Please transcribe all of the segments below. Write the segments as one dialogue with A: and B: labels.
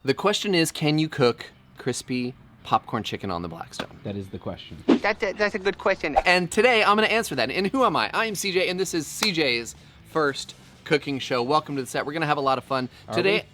A: The question is, can you cook crispy popcorn chicken on the Blackstone?
B: That is the question.
C: That's a good question.
A: And today I'm gonna answer that. And who am I? I am CJ, and this is CJ's first cooking show. Welcome to the set. We're gonna have a lot of fun. Today,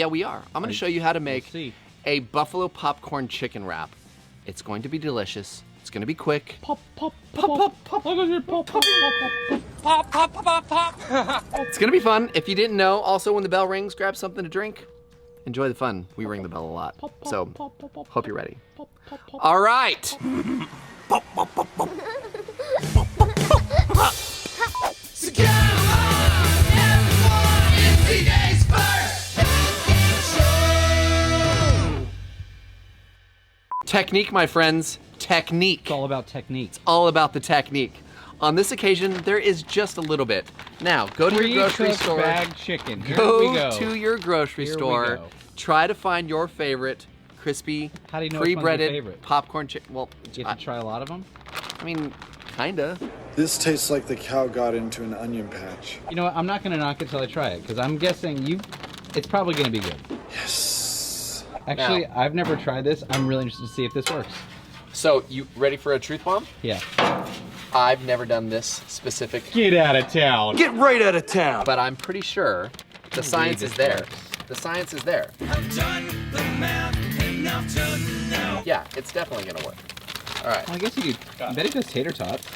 A: we are. I'm gonna show you how to make a buffalo popcorn chicken wrap. It's going to be delicious. It's gonna be quick.
B: Pop, pop, pop, pop, pop, pop, pop,
C: Pop, pop, pop, pop.
A: It's gonna be fun. If you didn't know, also when the bell rings, grab something to drink. Enjoy the fun. We ring the bell a lot. So, hope you're ready. All right. Technique, my friends. Technique.
B: It's all about technique.
A: It's all about the technique. On this occasion, there is just a little bit. Now, go to your grocery store.
B: Bagged chicken. Here
A: Go
B: we go.
A: to your grocery store. Try to find your favorite crispy,
B: How do you know
A: pre-breaded popcorn chicken. Well,
B: you have to try a lot of them?
A: I mean, kinda.
D: This tastes like the cow got into an onion patch.
B: You know what? I'm not gonna knock it till I try it, because I'm guessing it's probably gonna be good.
D: Yes.
B: Actually, I've never tried this. I'm really interested to see if this works.
A: So, you ready for a truth bomb?
B: Yeah.
A: I've never done this specific.
B: Get out of town.
E: Get right out of town.
A: But I'm pretty sure the science is there. The science is there.
E: I've done the math enough to know.
A: Yeah, it's definitely gonna work. All right.
B: Well, I guess you could. I bet it does tater tots.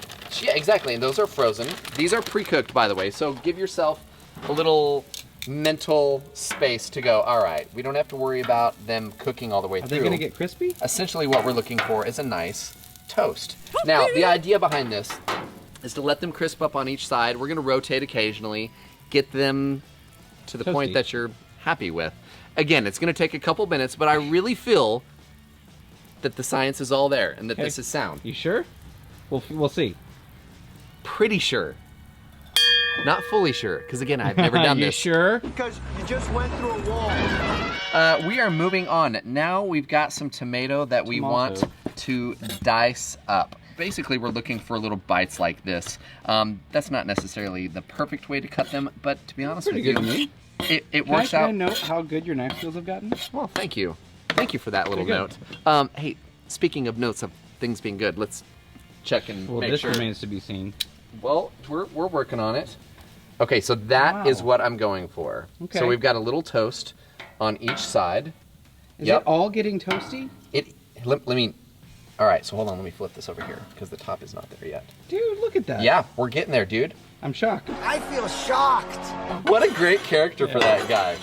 A: Yeah, exactly, and those are frozen. These are pre-cooked, by the way, so give yourself a little mental space to go, all right, we don't have to worry about them cooking all the way through.
B: Are they gonna get crispy?
A: Essentially what we're looking for is a nice toast. Now, the idea behind this is to let them crisp up on each side. We're gonna rotate occasionally, get them to the point that you're happy with. Again, it's gonna take a couple minutes, but I really feel that the science is all there and that this is sound.
B: You sure? We'll see.
A: Pretty sure. Not fully sure, because again, I've never done
B: you
A: this.
B: Sure?
E: Because you just went through a wall.
A: We are moving on. Now we've got some tomato that we want to dice up. Basically, we're looking for little bites like this. That's not necessarily the perfect way to cut them, but to be honest with you, it works out.
B: Can I note how good your knife skills have gotten?
A: Well, thank you. Thank you for that little note. Hey, speaking of notes of things being good, let's check and make
B: this
A: sure.
B: remains to be seen.
A: Well, we're working on it. Okay, so that is what I'm going for.
B: Okay.
A: So we've got a little toast on each side.
B: Is it all getting toasty?
A: Let me. All right, so hold on. Let me flip this over here because the top is not there yet.
B: Dude, look at that.
A: Yeah, we're getting there, dude.
B: I'm shocked.
E: I feel shocked.
A: What a great character for that guy.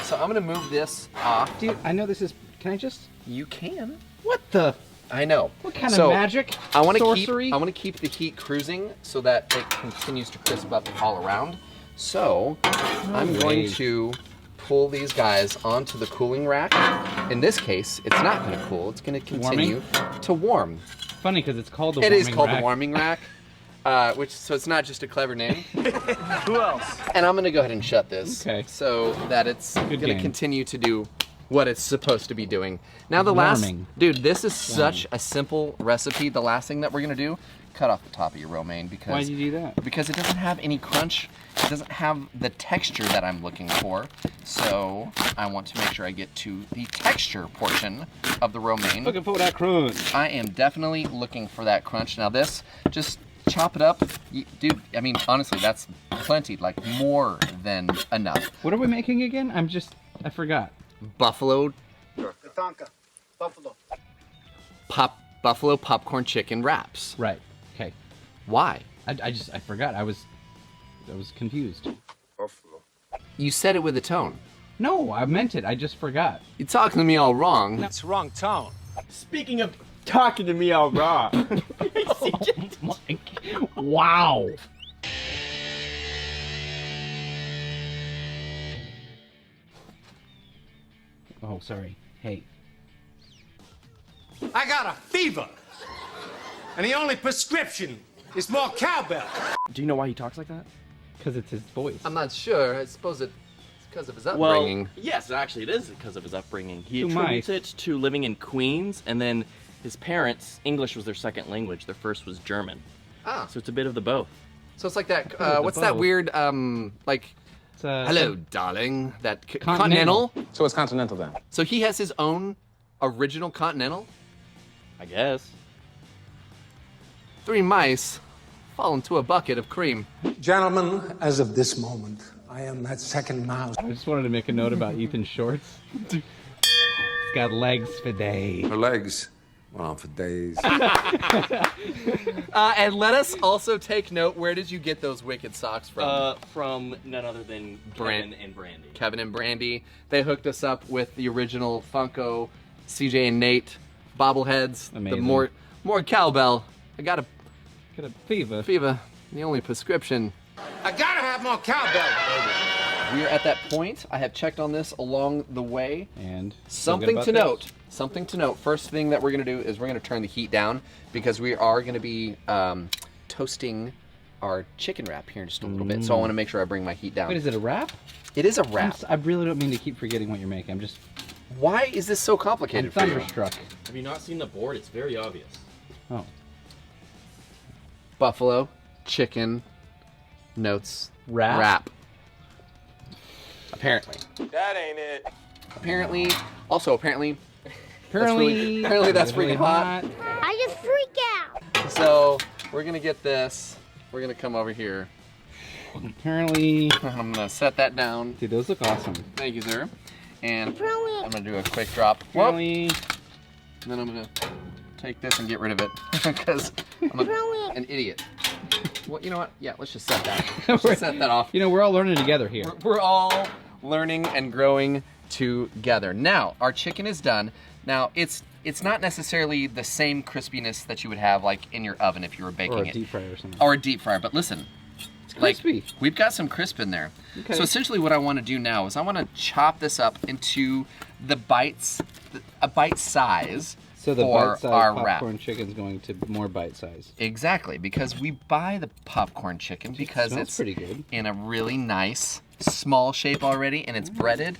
A: So I'm gonna move this off.
B: Dude, I know this is. Can I just?
A: You can.
B: What the?
A: I know.
B: What kind of magic?
A: I want to
B: sorcery?
A: I want to keep the heat cruising so that it continues to crisp up all around. So I'm going to pull these guys onto the cooling rack. In this case, it's not going to cool. It's going to continue to warm.
B: Funny because it's called the warming rack.
A: It is called the warming rack. So it's not just a clever name.
E: Who else?
A: And I'm going to go ahead and shut this so that it's
B: Good
A: going to
B: game.
A: continue to do what it's supposed to be doing. Now dude, this is such a simple recipe. The last thing that we're gonna do, cut off the top of your romaine because
B: Why did you do that?
A: Because it doesn't have any crunch. It doesn't have the texture that I'm looking for. So I want to make sure I get to the texture portion of the romaine.
B: Looking for that crunch.
A: I am definitely looking for that crunch. Now this, just chop it up. Dude, I mean, honestly, that's plenty, like more than enough.
B: What are we making again? I forgot.
A: Buffalo popcorn chicken wraps.
B: Right. Okay.
A: Why?
B: I forgot. I was confused.
E: Buffalo.
A: You said it with a tone.
B: No, I meant it. I just forgot.
A: You're talking to me all wrong.
E: That's wrong tone.
F: Speaking of talking to me all raw.
B: Wow. Oh, sorry. Hey.
E: I got a fever. And the only prescription is more cowbell.
F: Do you know why he talks like that?
B: Because it's his voice.
A: I'm not sure. I suppose it's because of his upbringing.
F: Well, yes, actually it is because of his upbringing. He
B: Who
F: attributes
B: might?
F: it to living in Queens, and then his parents, English was their second language. Their first was German.
A: Ah.
F: So it's a bit of the both.
A: So it's like that, what's that weird, like, Hello, darling. That Continental.
G: So it's continental then?
A: So he has his own original Continental.
F: I guess.
A: 3 mice fall into a bucket of cream.
H: Gentlemen, as of this moment, I am that second mouse.
B: I just wanted to make a note about Ethan's shorts. He's got legs for days.
I: Her legs went on for days.
A: And let us also take note, where did you get those wicked socks from?
F: From none other than Kevin and Brandy.
A: Kevin and Brandy. They hooked us up with the original Funko, CJ and Nate bobbleheads.
B: Amazing.
A: The more cowbell. I got a
B: fever.
A: The only prescription.
E: I gotta have more cowbell, baby.
A: We are at that point. I have checked on this along the way.
B: And
A: something to note. First thing that we're gonna do is we're gonna turn the heat down because we are gonna be toasting our chicken wrap here in just a little bit. So I want to make sure I bring my heat down.
B: Wait, is it a wrap?
A: It is a wrap.
B: I really don't mean to keep forgetting what you're making. I'm just.
A: Why is this so complicated?
B: I'm thunderstruck.
F: Have you not seen the board? It's very obvious.
B: Oh.
A: Buffalo, chicken, notes,
B: wrap.
A: Apparently.
E: That ain't it.
A: Apparently that's
B: Apparently
A: really hot.
J: I just freak out.
A: So we're gonna get this. We're gonna come over here.
B: Apparently.
A: I'm gonna set that down.
B: Dude, those look awesome.
A: Thank you, sir. And
J: Apparently.
A: I'm gonna do a quick drop.
B: Apparently.
A: And then I'm gonna take this and get rid of it because I'm an idiot. Well, you know what? Yeah, let's just set that. Let's just set that off.
B: You know, we're all learning together here.
A: We're all learning and growing together. Now, our chicken is done. Now, it's not necessarily the same crispiness that you would have like in your oven if you were baking it.
B: Or a deep fryer or something.
A: Or a deep fryer, but listen.
B: It's crispy.
A: Like, we've got some crisp in there.
B: Okay.
A: So essentially what I want to do now is I want to chop this up into the bites, a bite size.
B: So the
A: for
B: bite-sized
A: our
B: popcorn
A: wrap.
B: chicken's going to more bite-sized.
A: Exactly, because we buy the popcorn chicken because
B: smells
A: it's
B: pretty good.
A: in a really nice small shape already, and it's breaded,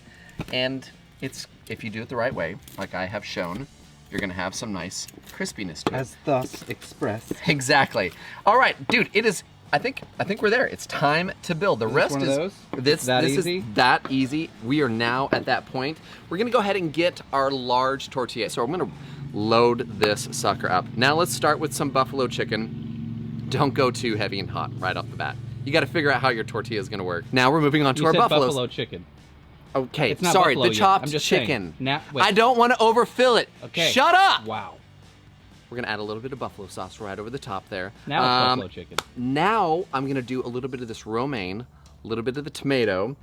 A: and it's, if you do it the right way, like I have shown, you're gonna have some nice crispiness to it.
B: As thus expressed.
A: Exactly. All right, dude, it is. I think we're there. It's time to build. The rest
B: one of
A: is
B: those?
A: this
B: That
A: this
B: easy?
A: is that easy. We are now at that point. We're gonna go ahead and get our large tortilla. So I'm gonna load this sucker up. Now let's start with some buffalo chicken. Don't go too heavy and hot right off the bat. You got to figure out how your tortilla is gonna work. Now we're moving on to
B: You
A: our
B: said
A: buffaloes.
B: buffalo chicken.
A: Okay,
B: It's not
A: sorry,
B: buffalo
A: the
B: yet.
A: chopped
B: I'm just
A: chicken.
B: saying. Wait.
A: I don't want to overfill it.
B: Okay.
A: Shut up.
B: Wow.
A: We're gonna add a little bit of buffalo sauce right over the top there.
B: Now it's buffalo chicken.
A: Now I'm gonna do a little bit of this romaine, a little bit of the tomato,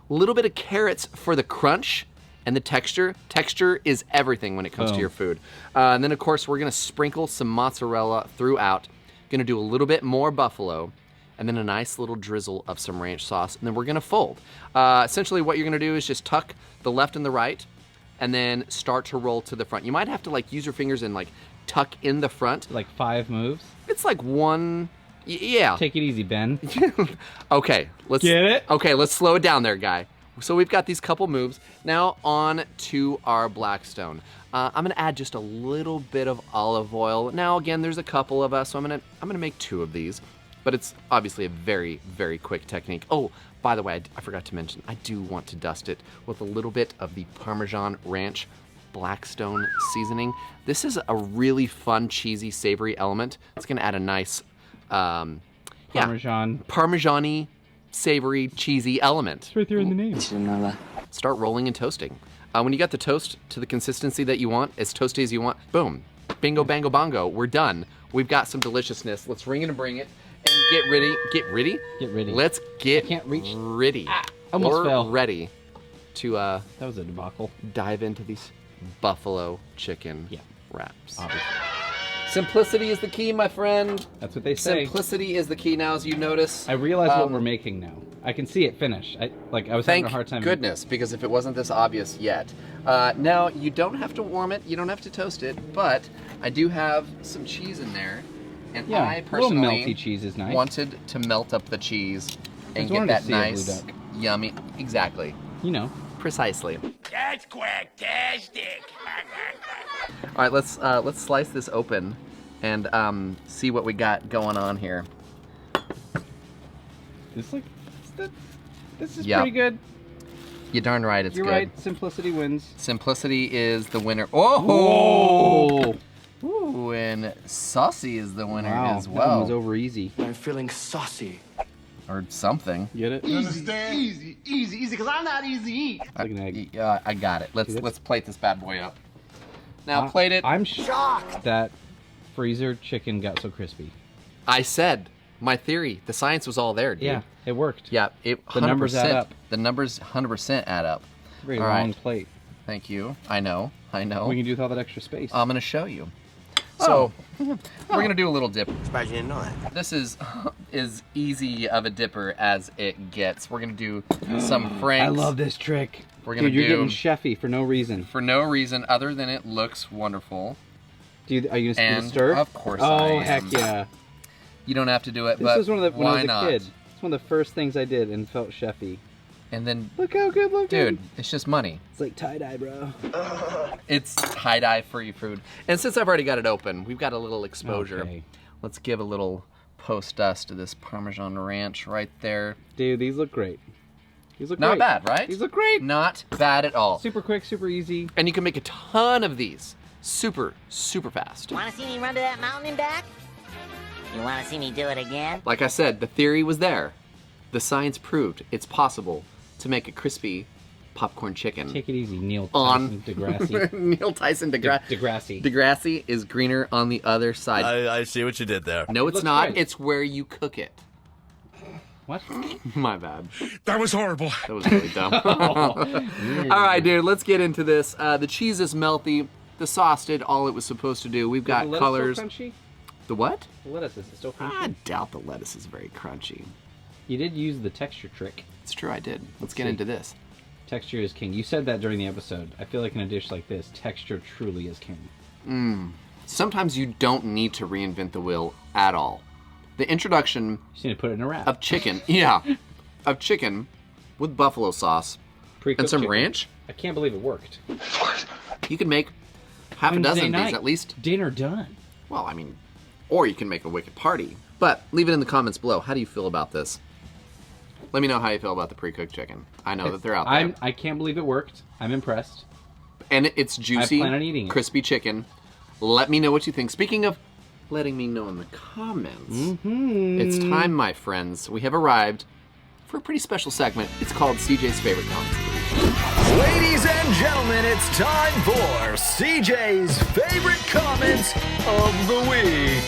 A: a little bit of carrots for the crunch and the texture. Texture is everything when it comes to
B: Boom.
A: your food. And then of course we're gonna sprinkle some mozzarella throughout. Gonna do a little bit more buffalo, and then a nice little drizzle of some ranch sauce, and then we're gonna fold. Essentially what you're gonna do is just tuck the left and the right, and then start to roll to the front. You might have to like use your fingers and like tuck in the front.
B: Like 5 moves.
A: It's like one, yeah.
B: Take it easy, Ben.
A: Okay, let's
B: Get it?
A: Okay, let's slow it down there, guy. So we've got these couple moves. Now on to our Blackstone. I'm gonna add just a little bit of olive oil. Now again, there's a couple of us, so I'm gonna make 2 of these, but it's obviously a very, very quick technique. Oh, by the way, I forgot to mention, I do want to dust it with a little bit of the Parmesan Ranch Blackstone seasoning. This is a really fun, cheesy, savory element. It's gonna add a nice,
B: Parmesan.
A: Parmesan-y, savory, cheesy element.
B: It's right there in the name.
A: Start rolling and toasting. When you got the toast to the consistency that you want, as toasty as you want, boom, bingo, bango, bongo, we're done. We've got some deliciousness. Let's ring it and bring it, and get ready. Get ready?
B: Get ready.
A: Let's get
B: I can't reach.
A: ready.
B: Almost
A: We're
B: fell.
A: ready to
B: That was a debacle.
A: dive into these buffalo chicken wraps.
B: Obviously.
A: Simplicity is the key, my friend.
B: That's what they say.
A: Simplicity is the key now, as you notice.
B: I realize what we're making now. I can see it finish. I was having a hard time.
A: Thank goodness, because if it wasn't this obvious yet. Now, you don't have to warm it, you don't have to toast it, but I do have some cheese in there, and
B: Yeah,
A: I
B: a little
A: personally
B: melty cheese is nice.
A: wanted to melt up the cheese and
B: Just
A: get
B: wanted to
A: that
B: see a blue
A: nice,
B: duck.
A: yummy, exactly,
B: You know.
A: precisely.
E: That's quacktastic.
A: All right, let's slice this open and see what we got going on here.
B: It's like This is
A: Yep.
B: pretty good.
A: You're darn right, it's
B: You're
A: good.
B: right. Simplicity wins.
A: Simplicity is the winner. Oh!
B: Whoa!
A: Ooh, and saucy is the winner
B: Wow,
A: as
B: that one
A: well.
B: was over easy.
E: I'm feeling saucy.
A: Or something.
B: Get it?
E: Easy, because I'm not easy to eat.
B: Like an egg.
A: I got it. Let's
B: See, that's-
A: let's plate this bad boy up. Now plate it.
B: I'm shocked that Frazier chicken got so crispy.
A: I said my theory. The science was all there, dude.
B: Yeah, it worked.
A: Yeah, it 100%,
B: The numbers add up.
A: The numbers 100% add up.
B: Very
A: All
B: long
A: right.
B: plate.
A: Thank you. I know. I know.
B: What can you do with all that extra space?
A: I'm gonna show you. So we're gonna do a little dip.
E: Surprised you didn't know that.
A: This is as easy of a dipper as it gets. We're gonna do some franks.
B: I love this trick.
A: We're gonna
B: Dude, you're
A: do
B: getting chefy for no reason.
A: for no reason other than it looks wonderful.
B: Are you gonna
A: And
B: stir?
A: of course
B: Oh,
A: I am.
B: heck yeah.
A: You don't have to do it,
B: This
A: but
B: was one of the when I
A: why
B: was a
A: not?
B: kid. It's one of the first things I did and felt chefy.
A: And then,
B: Look how good looking.
A: dude, it's just money.
B: It's like tie-dye, bro.
A: It's tie-dye free food. And since I've already got it open, we've got a little exposure.
B: Okay.
A: Let's give a little post-dust to this Parmesan ranch right there.
B: Dude, these look great. These look
A: Not
B: great.
A: bad, right?
B: These look great.
A: Not bad at all.
B: Super quick, super easy.
A: And you can make a ton of these super, super fast.
J: Want to see me run to that mountain and back? You want to see me do it again?
A: Like I said, the theory was there. The science proved it's possible to make a crispy popcorn chicken.
B: Take it easy, Neil
A: On-
B: Tyson deGrasse.
A: Neil Tyson
B: deGrasse.
A: Degrassi is greener on the other side.
E: I see what you did there.
A: No, it's
B: looks
A: not.
B: great.
A: It's where you cook it.
B: What?
A: My bad.
E: That was horrible.
A: That was really dumb. All right, dude, let's get into this. The cheese is melty. The sauce did all it was supposed to do. We've
B: The
A: got
B: lettuce
A: colors.
B: still crunchy?
A: The what?
B: The lettuce is still crunchy?
A: I doubt the lettuce is very crunchy.
B: You did use the texture trick.
A: It's true, I did. Let's get
B: see.
A: into this.
B: Texture is king. You said that during the episode. I feel like in a dish like this, texture truly is king.
A: Sometimes you don't need to reinvent the wheel at all. The introduction
B: You just need to put it in a wrap.
A: of chicken, of chicken with buffalo sauce
B: Pre-cooked
A: and some
B: chicken.
A: ranch.
B: I can't believe it worked.
A: You can make half a
B: Wednesday
A: dozen of
B: night,
A: these at least.
B: Dinner done.
A: Well, I mean, or you can make a wicked party. But leave it in the comments below. How do you feel about this? Let me know how you feel about the pre-cooked chicken. I know that they're out there.
B: I can't believe it worked. I'm impressed.
A: And it's juicy,
B: plan on eating it.
A: crispy chicken. Let me know what you think. Speaking of letting me know in the comments, it's time, my friends. We have arrived for a pretty special segment. It's called CJ's Favorite Comments of the Week.
G: Ladies and gentlemen, it's time for CJ's favorite comments of the week.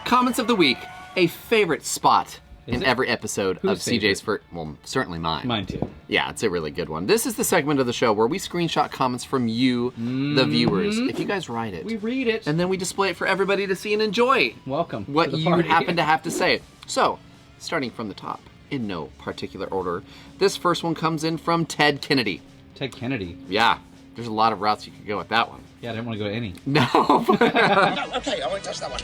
A: Comments of the week, a favorite spot in
B: it?
A: every episode
B: Whose
A: of CJ's well, certainly mine.
B: Mine too.
A: Yeah, it's a really good one. This is the segment of the show where we screenshot comments from you, the viewers. If you guys write it,
B: We read it.
A: and then we display it for everybody to see and enjoy
B: Welcome.
A: what
B: to the
A: you
B: party.
A: happen to have to say. So, starting from the top, in no particular order, this first one comes in from Ted Kennedy.
B: Ted Kennedy.
A: Yeah, there's a lot of routes you could go with that one.
B: Yeah, I didn't want to go to any.
A: No,
E: Okay, I won't touch that one.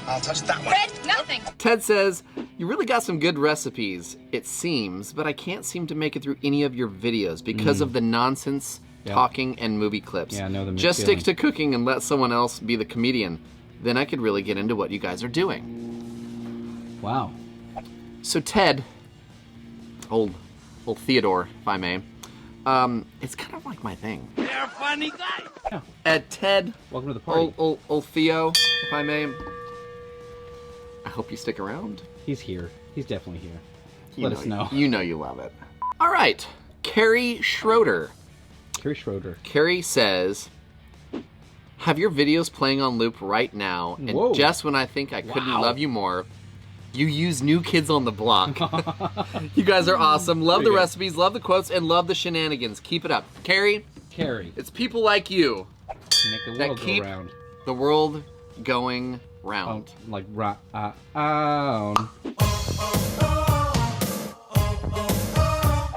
E: I'll touch that one.
C: Nothing.
A: Ted says, you really got some good recipes, it seems, but I can't seem to make it through any of your videos because of the nonsense, talking, and movie clips.
B: Yeah, I know the
A: Just
B: feeling.
A: stick to cooking and let someone else be the comedian. Then I could really get into what you guys are doing.
B: Wow.
A: So Ted, old Theodore, if I may, it's kind of like my thing.
E: You're a funny guy.
A: Ted,
B: Welcome to the party.
A: old Theo, if I may, I hope you stick around.
B: He's here. He's definitely here.
A: You
B: Let us know.
A: You know you love it. All right, Carrie Schroeder.
B: Carrie Schroeder.
A: Carrie says, have your videos playing on loop right now, and
B: Whoa.
A: just when I think I couldn't
B: Wow.
A: love you more, you use New Kids on the Block. You guys are awesome. Love
B: Pretty
A: the
B: good.
A: recipes, love the quotes, and love the shenanigans. Keep it up. Carrie,
B: Carrie.
A: it's people like you,
B: You make the
A: that
B: world
A: keep
B: go round.
A: the world going
B: Oh,
A: round.
B: like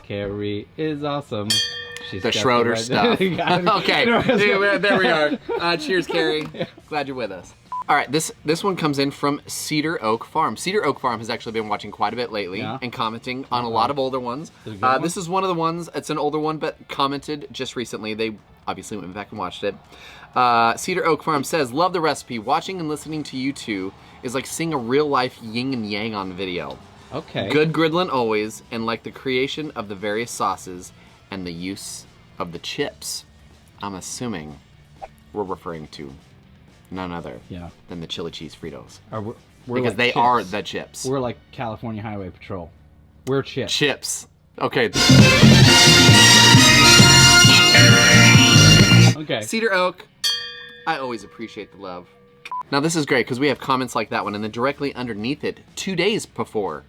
B: Carrie is awesome. She's
A: The
B: got
A: Schroeder
B: right-
A: stuff.
B: Got it.
A: Okay,
B: No,
A: there we are. Cheers, Carrie. Glad you're with us. All right, this one comes in from Cedar Oak Farm. Cedar Oak Farm has actually been watching quite a bit lately
B: Yeah.
A: and commenting on a lot of older ones.
B: Is it a good one?
A: This is one of the ones. It's an older one, but commented just recently. They obviously went back and watched it. Cedar Oak Farm says, love the recipe. Watching and listening to you two is like seeing a real life yin and yang on video.
B: Okay.
A: Good griddling always, and like the creation of the various sauces and the use of the chips. I'm assuming we're referring to none other than the chili cheese Fritos.
B: We're
A: because
B: like
A: they
B: chips.
A: are the chips.
B: We're like California Highway Patrol. We're chips.
A: Chips. Okay.
B: Okay.
A: Cedar Oak, I always appreciate the love. Now this is great because we have comments like that one, and then directly underneath it, 2 days before,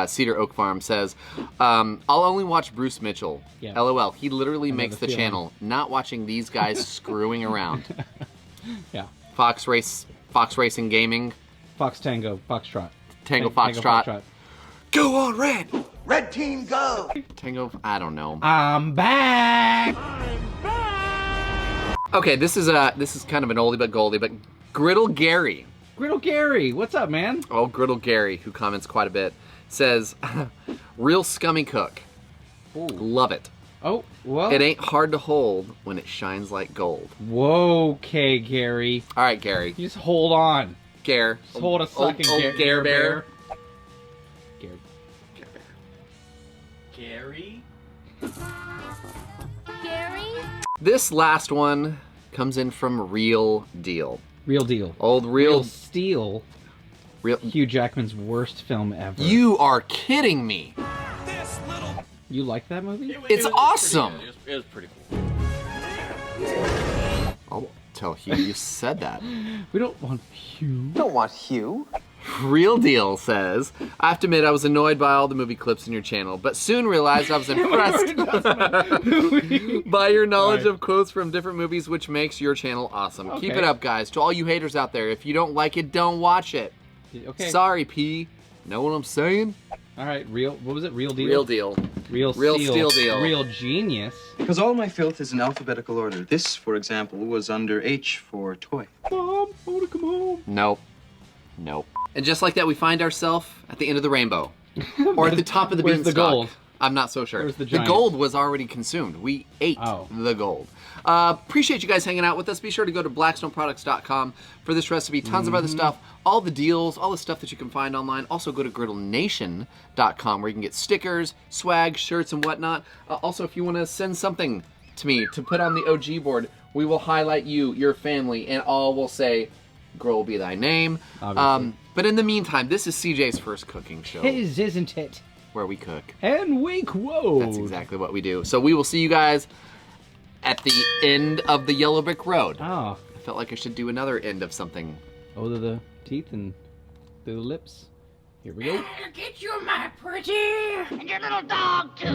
A: Cedar Oak Farm says, I'll only watch Bruce Mitchell.
B: Yeah.
A: LOL. He literally makes the
B: feeling.
A: channel, not watching these guys screwing around.
B: Yeah.
A: Fox Racing Gaming.
B: Fox Tango, Foxtrot.
A: Tango Foxtrot.
B: Foxtrot.
A: Go on, Red!
E: Red team, go!
A: Tango, I don't know.
B: I'm back!
A: Okay, this is kind of an oldie but goldie, but Griddle Gary.
B: Griddle Gary, what's up, man?
A: Oh, Griddle Gary, who comments quite a bit, says, real scummy cook.
B: Ooh.
A: Love it.
B: Oh, well.
A: It ain't hard to hold when it shines like gold.
B: Whoa, okay, Gary.
A: All right, Gary.
B: You just hold on.
A: Gare.
B: Just hold a second,
A: old Gare Bear.
B: Gary.
F: Gary?
J: Gary?
A: This last one comes in from Real Deal.
B: Real Deal.
A: Old Real
B: Steel. Hugh Jackman's worst film ever.
A: You are kidding me.
B: You like that movie?
A: It's awesome.
F: It was pretty cool.
A: I'll tell Hugh you said that.
B: We don't want Hugh.
C: Don't want Hugh.
A: Real Deal says, I have to admit I was annoyed by all the movie clips in your channel, but soon realized I was impressed by your knowledge of quotes from different movies, which makes your channel awesome.
B: Okay.
A: Keep it up, guys. To all you haters out there, if you don't like it, don't watch it.
B: Okay.
A: Sorry, P. Know what I'm saying?
B: All right, what was it? Real Deal?
A: Real Deal.
B: Real
A: Steel Deal.
B: Real Genius.
K: Because all my filth is in alphabetical order. This, for example, was under H for toy.
B: Mom, I want to come home.
A: Nope. Nope. And just like that, we find ourselves at the end of the rainbow. Or at the top of the
B: Where's
A: beanstalk.
B: the gold?
A: I'm not so sure.
B: Where's the
A: The
B: giant?
A: gold was already consumed. We ate the gold. Appreciate you guys hanging out with us. Be sure to go to blackstoneproducts.com for this recipe. Tons of other stuff. All the deals, all the stuff that you can find online. Also go to griddlenation.com where you can get stickers, swag, shirts, and whatnot. Also, if you want to send something to me to put on the OG board, we will highlight you, your family, and all will say, Grill be thy name. But in the meantime, this is CJ's first cooking show.
B: His, isn't it?
A: Where we cook.
B: And we quote.
A: That's exactly what we do. So we will see you guys at the end of the Yellow Brick Road.
B: Oh.
A: I felt like I should do another end of something.
B: Oh, the teeth and the lips. Here we go.
J: I'll get you, my pretty! And your little dog, too!